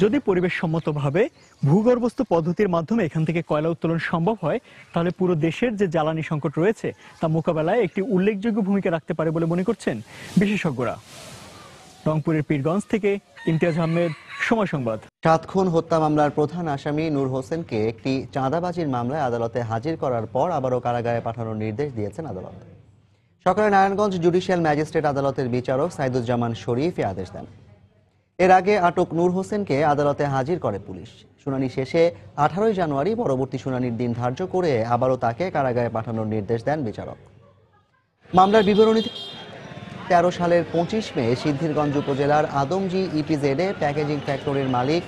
যদি পরিবেশ সম্মতভাবে ভূগর্ভস্থ পদ্ধতির মাধ্যমে এখান থেকে কয়লা উত্তোলন সম্ভব হয়, তাহলে পুরো দেশের যে জ্বালানি সংকট রয়েছে তা মোকাবেলায় একটি উল্লেখযোগ্য ভূমিকা রাখতে পারে বলে মনে করছেন বিশেষজ্ঞরা। রংপুরের পীরগঞ্জ থেকে ইমতিয়াজ আহমেদ, সময় সংবাদ। 7 খুন হত্যা মামলার প্রধান আসামি নূর হোসেনকে একটি চাঁদাবাজির মামলায় আদালতে হাজির করার পর আবারও কারাগারে পাঠানোর নির্দেশ দিয়েছেন আদালত। সকালে নারায়ণগঞ্জ জুডিশিয়াল ম্যাজিস্ট্রেট আদালতের বিচারক সাইদুজ্জামান শরীফ এ আদেশ দেন। এর আগে আটক নূর হোসেনকে আদালতে হাজির করে পুলিশ। শুনানি শেষে 18 জানুয়ারি পরবর্তী শুনানির দিন ধার্য করে আবারও তাকে কারাগারে পাঠানোর নির্দেশ দেন বিচারক। মামলার বিবরণী 13 সালের 25 মে সিদ্ধিরগঞ্জ উপজেলার আদমজি ইপিজেডে প্যাকেজিং ফ্যাক্টরির মালিক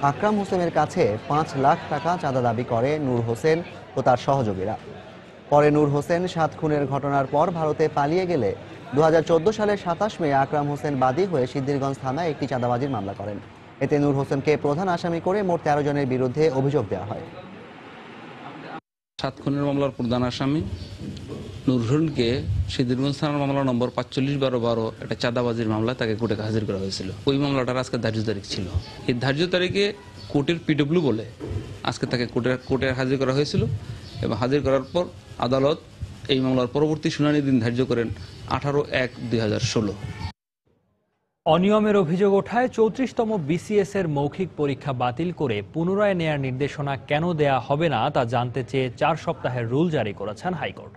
আকরাম হোসেনের কাছে 5 লাখ টাকা চাঁদা দাবি করে নূর হোসেন ও তার সহযোগীরা। পরে নূর হোসেন 7 খুনের ঘটনার পর ভারতে পালিয়ে গেলে 2014 সালের 27 মে আকরাম হোসেন বাদী হয়ে সিদ্ধিরগঞ্জ থানায় একটি চাঁদাবাজির মামলা করেন। এতে নূর হোসেনকে প্রধান আসামি করে মোট 13 জনের বিরুদ্ধে অভিযোগ দেওয়া হয়। 7 খুনের মামলার প্রধান আসামি নূর হোসেনকে সিদ্ধিরগঞ্জ থানার মামলা নম্বর 45/12 একটা চাঁদাবাজির মামলা তাকে কোর্টে হাজির করা হয়েছিল। ওই মামলাটার আজকে ধার্য তারিখ ছিল। এই ধার্য তারিখে কোর্টের পিডব্লিউ বলে আজকে তাকে কোর্টে হাজির করা হয়েছিল এবং হাজির করার পর আদালত এই মামলার পরবর্তী শুনানির দিন ধার্য করেন 18/1/2016। অনিয়মের অভিযোগ ওঠায় 34তম বিসিএস এর মৌখিক পরীক্ষা বাতিল করে পুনরায় নেয়ার নির্দেশনা কেন দেয়া হবে না তা জানতে চেয়ে 4 সপ্তাহের রুল জারি করেছেন হাইকোর্ট।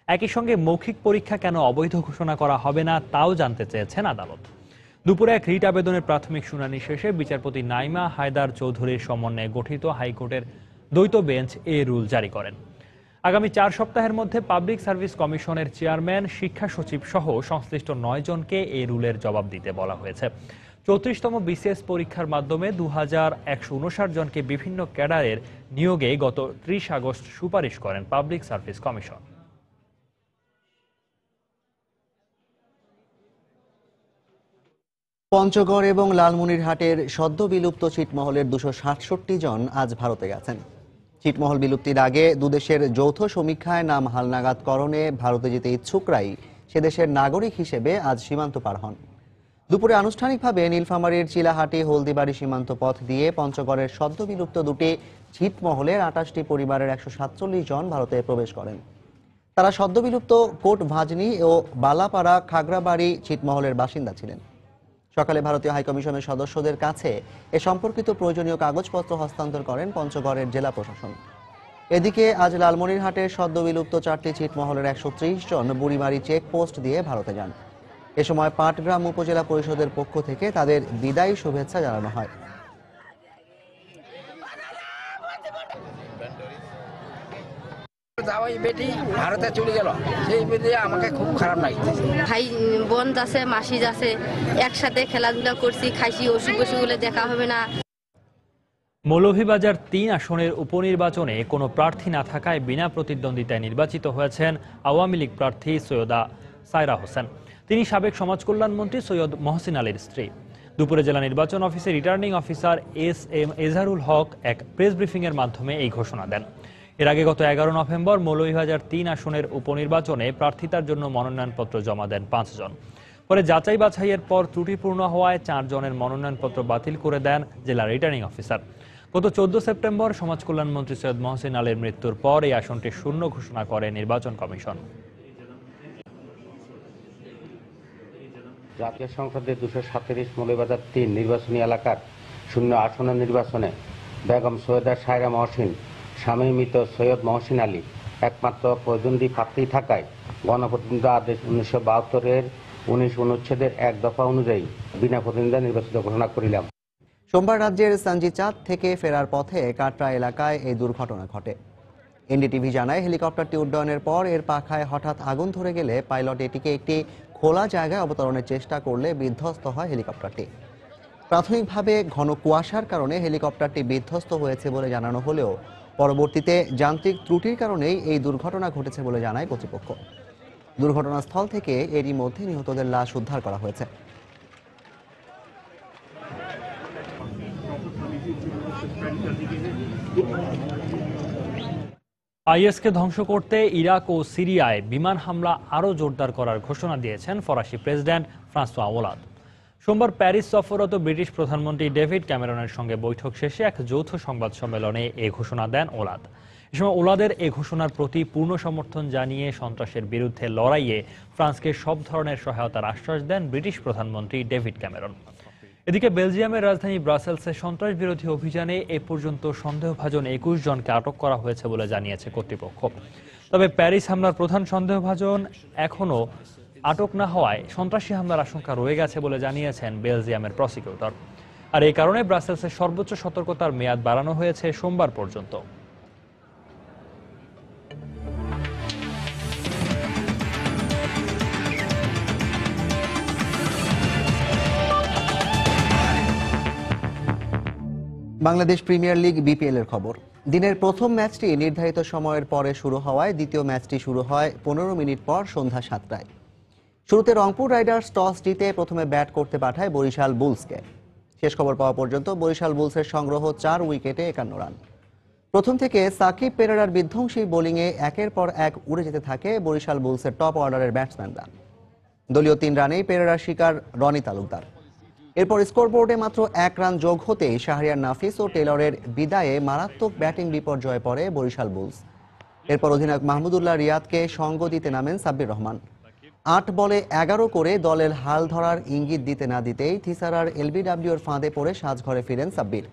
একই সঙ্গে মৌখিক পরীক্ষা কেন অবৈধ ঘোষণা করা হবে না তাও জানতে চেয়েছেন আদালত। দুপুরে এক রিট আবেদনের প্রাথমিক শুনানি শেষে বিচারপতি নাইমা হায়দার চৌধুরীর সমন্বয়ে গঠিত হাইকোর্টের দ্বৈত বেঞ্চ এ রুল জারি করেন। আগামী 4 সপ্তাহের মধ্যে পাবলিক সার্ভিস কমিশনের চেয়ারম্যান, শিক্ষা সচিব সহ সংশ্লিষ্ট 9 জনকে এই রুলের জবাব দিতে বলা হয়েছে। 34তম বিসিএস পরীক্ষার মাধ্যমে 2159 জনকে বিভিন্ন ক্যাডারের নিয়োগে গত 30 আগস্ট সুপারিশ করেন পাবলিক সার্ভিস কমিশন। পঞ্চগড় এবং লালমনিরহাটের সদ্য বিলুপ্ত ছিটমহলের 267 জন আজ ভারতে গেছেন। ছিটমহল বিলুপ্তির আগে দুদেশের যৌথ সমীক্ষায় নাম হালনাগাদকরণে ভারতে যেতে ইচ্ছুকরাই সে দেশের নাগরিক হিসেবে আজ সীমান্ত পার হন। দুপুরে আনুষ্ঠানিকভাবে নীলফামারীর চিলাহাটি হলদিবাড়ি সীমান্ত পথ দিয়ে পঞ্চগড়ের সদ্য বিলুপ্ত দুটি ছিটমহলের 28টি পরিবারের 147 জন ভারতে প্রবেশ করেন। তারা সদ্য বিলুপ্ত কোট ভাজনি ও বালাপাড়া খাগড়াবাড়ি ছিটমহলের বাসিন্দা ছিলেন। সকালে ভারতীয় হাইকমিশনের সদস্যদের কাছে এ সম্পর্কিত প্রয়োজনীয় কাগজপত্র হস্তান্তর করেন পঞ্চগড়ের জেলা প্রশাসন। এদিকে আজ লালমনিরহাটের সদ্য বিলুপ্ত 4টি ছিটমহলের 130 জন বুড়িমারি চেকপোস্ট দিয়ে ভারতে যান। এ সময় পাটগ্রাম উপজেলা পরিষদের পক্ষ থেকে তাদের বিদায়ী শুভেচ্ছা জানানো হয়। ভারতে চলে গেল, সেই মিলিয়ে আমাকে খুব খারাপ লাগছে। ভাই বোন আছে, মাসি আছে, একসাথে খেলাধুলা করছি, খাইছি, অসুখ বসুগুলো দেখা হবে না। মৌলভীবাজার 3 আসনের উপনির্বাচনে কোনো প্রার্থী না থাকায় বিনা প্রতিদ্বন্দ্বিতায় নির্বাচিত হয়েছেন আওয়ামী লীগ প্রার্থী সৈয়দা সায়রা হোসেন। তিনি সাবেক সমাজ কল্যাণ মন্ত্রী সৈয়দ মহসিন আলীর স্ত্রী। দুপুরে জেলা নির্বাচন অফিসে রিটার্নিং অফিসার SM এজাহারুল হক এক প্রেস ব্রিফিংয়ের মাধ্যমে এই ঘোষণা দেন। এর আগে গত 11 নভেম্বর মৌলভীবাজার 3 আসনের উপনির্বাচনে প্রার্থিতার জন্য মনোনয়নপত্র জমা দেন 5 জন। পরে যাচাই বাছাইয়ের পর ত্রুটিপূর্ণ হওয়ায় 4 জনের মনোনয়নপত্র বাতিল করে দেন জেলা রিটার্নিং অফিসার। গত 14 সেপ্টেম্বর সমাজ কল্যাণ মন্ত্রী সৈয়দ মহসিন আলীর মৃত্যুর পর এই আসনটি শূন্য ঘোষণা করে নির্বাচন কমিশন। জাতীয় সংসদের 237 মৌলভীবাজার 3 নির্বাচনী এলাকার শূন্য আসনের নির্বাচনে বেগম সৈয়দা সায়রা মহসিন, স্বামী মৃত সৈয়দ মহসিন আলী একমাত্র প্রতিদ্বন্দ্বী প্রার্থী থাকায় গণপ্রতিনিধিত্ব আদেশ 1972-এর 19 অনুচ্ছেদের 1 দফা অনুযায়ী বিনা প্রতিদ্বন্দ্বিতা নির্বাচিত ঘোষণা করিলাম। সোমবার রাজ্যের সাঞ্জিচাঁদ থেকে ফেরার পথে কাটরা এলাকায় এই দুর্ঘটনা ঘটে। এনডিটিভি জানায়, হেলিকপ্টারটি উড্ডয়নের পর এর পাখায় হঠাৎ আগুন ধরে গেলে পাইলট এটিকে একটি খোলা জায়গায় অবতরণের চেষ্টা করলে বিধ্বস্ত হয় হেলিকপ্টারটি। প্রাথমিকভাবে ঘন কুয়াশার কারণে হেলিকপ্টারটি বিধ্বস্ত হয়েছে বলে জানানো হলেও পরবর্তীতে যান্ত্রিক ত্রুটির কারণেই এই দুর্ঘটনা ঘটেছে বলে জানায় কর্তৃপক্ষ। দুর্ঘটনাস্থল থেকে এরই মধ্যে নিহতদের লাশ উদ্ধার করা হয়েছে। আইএসকে ধ্বংস করতে ইরাক ও সিরিয়ায় বিমান হামলা আরও জোরদার করার ঘোষণা দিয়েছেন ফরাসি প্রেসিডেন্ট ফ্রাঁসোয়া ওলাদ। সোমবার প্যারিস সফররত ব্রিটিশ প্রধানমন্ত্রী ডেভিড ক্যামেরনের সঙ্গে বৈঠক শেষে এক যৌথ সংবাদ সম্মেলনে এ ঘোষণা দেন ওলাদ। এ সময় ওলাদের এ ঘোষণার প্রতি পূর্ণ সমর্থন জানিয়ে সন্ত্রাসের বিরুদ্ধে লড়াইয়ে ফ্রান্সকে সব ধরনের সহায়তার আশ্বাস দেন ব্রিটিশ প্রধানমন্ত্রী ডেভিড ক্যামেরন। এদিকে বেলজিয়ামের রাজধানী ব্রাসেলসে সন্ত্রাস বিরোধী অভিযানে এ পর্যন্ত সন্দেহভাজন ২১ জনকে আটক করা হয়েছে বলে জানিয়েছে কর্তৃপক্ষ। তবে প্যারিস হামলার প্রধান সন্দেহভাজন এখনও আটক না হওয়ায় সন্ত্রাসী হামলার আশঙ্কা রয়ে গেছে বলে জানিয়েছেন বেলজিয়ামের প্রসিকিউটর। আর এই কারণে ব্রাসেলসের সর্বোচ্চ সতর্কতার মেয়াদ বাড়ানো হয়েছে সোমবার পর্যন্ত। বাংলাদেশ প্রিমিয়ার লিগ বিপিএল এর খবর। দিনের প্রথম ম্যাচটি নির্ধারিত সময়ের পরে শুরু হওয়ায় দ্বিতীয় ম্যাচটি শুরু হয় 15 মিনিট পর সন্ধ্যা 7টায়। শুরুতে রংপুর রাইডার্স টস জিতে প্রথমে ব্যাট করতে পাঠায় বরিশাল বুলসকে। শেষ খবর পাওয়া পর্যন্ত বরিশাল বুলসের সংগ্রহ 4 উইকেটে 51 রান। প্রথম থেকে সাকিব পেরেরার বিধ্বংসী বোলিংয়ে একের পর এক উড়ে যেতে থাকে বরিশাল বুলসের টপ অর্ডারের ব্যাটসম্যানরা। দলীয় 3 রানেই পেরেরার শিকার রনি তালুকদার। এরপর স্কোরবোর্ডে মাত্র 1 রান যোগ হতেই শাহরিয়ার নাফিস ও টেলরের বিদায়ে মারাত্মক ব্যাটিং বিপর্যয়ে পড়ে বরিশাল বুলস। এরপর অধিনায়ক মাহমুদুল্লাহ রিয়াদকে সঙ্গ দিতে নামেন সাব্বির রহমান। 8 বলে 11 করে দলের হাল ধরার ইঙ্গিত দিতে না দিতেই থিসারার এলবিডব্লিউর ফাঁদে পড়ে সাজঘরে ফিরেন সাব্বির।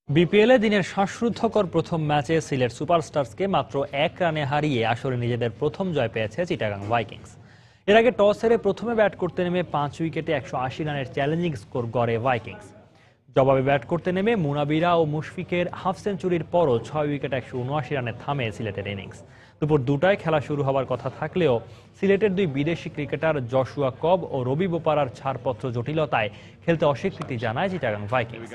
বিপিএলে দিনের শ্বাসরুদ্ধকর প্রথম ম্যাচে সিলেট সুপারস্টার্সকে মাত্র 1 রানে হারিয়ে আসরে নিজেদের প্রথম জয় পেয়েছে চিটাগাং ভাইকিংস। এর আগে টস হেরে প্রথমে ব্যাট করতে নেমে 5 উইকেটে 180 রানের চ্যালেঞ্জিং স্কোর গড়ে ভাইকিংস। জবাবে ব্যাট করতে নেমে মুনাবিরা ও মুশফিকের হাফ সেঞ্চুরির পরও 6 উইকেট 179 রানে থামে সিলেটের ইনিংস। দুপুর 2টায় খেলা শুরু হওয়ার কথা থাকলেও সিলেটের 2 বিদেশি ক্রিকেটার জশুয়া কব ও রবি বোপারার ছাড়পত্র জটিলতায় খেলতে অস্বীকৃতি জানায় চিটাগাং ভাইকিংস।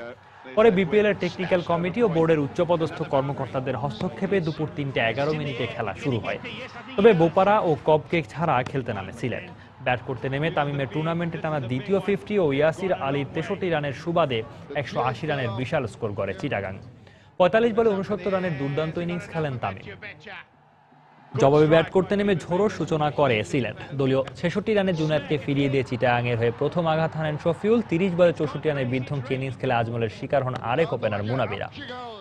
পরে বিপিএল এর টেকনিক্যাল কমিটি ও বোর্ডের উচ্চপদস্থ কর্মকর্তাদের হস্তক্ষেপে দুপুর 3:11 খেলা শুরু হয়। তবে বোপারা ও কবকে ছাড়া খেলতে নামে সিলেট। ব্যাট করতে নেমে তামিমের টুর্নামেন্টে টানা দ্বিতীয় 50 ও ইয়াসির আলীর 63 রানের সুবাদে 180 রানের বিশাল স্কোর করে চিটাগাং। 45 বলে 69 রানের দুর্দান্ত ইনিংস খেলেন তামিম। জবাবে ব্যাট করতে নেমে ঝোড়ো সূচনা করে সিলেট। দলীয় 66 রানে জুনায়েদকে ফিরিয়ে দিয়ে চিটাগাংয়ের হয়ে প্রথম আঘাত হানেন শফিউল। 30 বলে 64 রানের বিধ্বংসী ইনিংস খেলে আজমলের শিকার হন আরেক ওপেনার মুনাবিরা।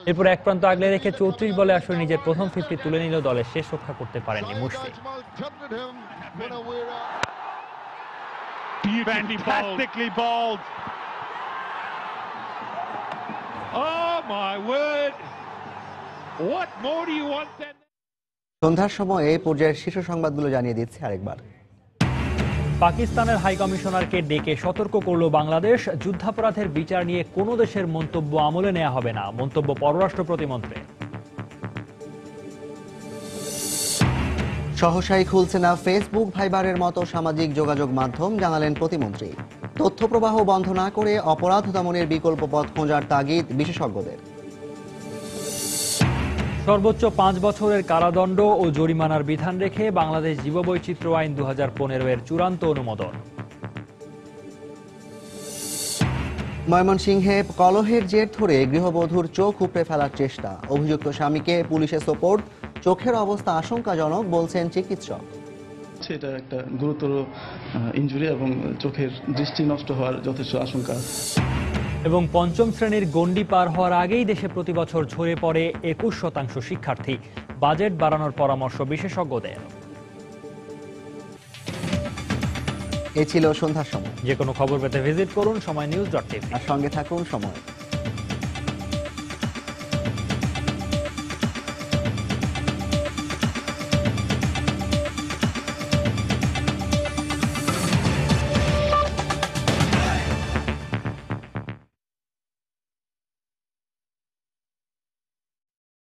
এরপর এক প্রান্ত আগলে রেখে 34 বলে আসলে নিজের প্রথম 50 তুলে নিল দলের শেষ রক্ষা করতে পারেননি Mushfiq. Fantastically bowled. Oh my word! What more do you want than? সন্ধ্যার সময় এই পর্যায়ের শীর্ষ সংবাদগুলো জানিয়ে দিচ্ছি আরেকবার। পাকিস্তানের হাই কমিশনারকে ডেকে সতর্ক করল বাংলাদেশ। যুদ্ধাপরাধের বিচার নিয়ে কোনো দেশের মন্তব্য আমলে নেওয়া হবে না, মন্তব্য পররাষ্ট্র প্রতিমন্ত্রী। সহসাই খুলছে না ফেসবুক, ভাইবারের মতো সামাজিক যোগাযোগ মাধ্যম, জানালেন প্রতিমন্ত্রী। তথ্য প্রবাহ বন্ধ না করে অপরাধ দমনের বিকল্প পথ খোঁজার তাগিদ বিশেষজ্ঞদের। সর্বোচ্চ 5 বছরের কারাদণ্ড ও জরিমানার বিধান রেখে বাংলাদেশ জীববৈচিত্র্য আইন 2015 এর চূড়ান্ত অনুমোদন। ময়মনসিংহে কলহের জের ধরে গৃহবধূর চোখ উপড়ে ফেলার চেষ্টা, অভিযুক্ত স্বামীকে পুলিশে সোপর্দ। চোখের অবস্থা আশঙ্কাজনক বলছেন চিকিৎসক। এটা একটা গুরুতর ইনজুরি এবং চোখের দৃষ্টি নষ্ট হওয়ার যথেষ্ট আশঙ্কা আছে। এবং 5ম শ্রেণীর গণ্ডি পার হওয়ার আগেই দেশে প্রতি বছর ঝরে পড়ে 21% শিক্ষার্থী। বাজেট বাড়ানোর পরামর্শ বিশেষজ্ঞদের। এ ছিল সন্ধ্যার সময়। যে কোনো খবর পেতে ভিজিট করুন সময়নিউজ.tv আর সঙ্গে থাকুন সময়।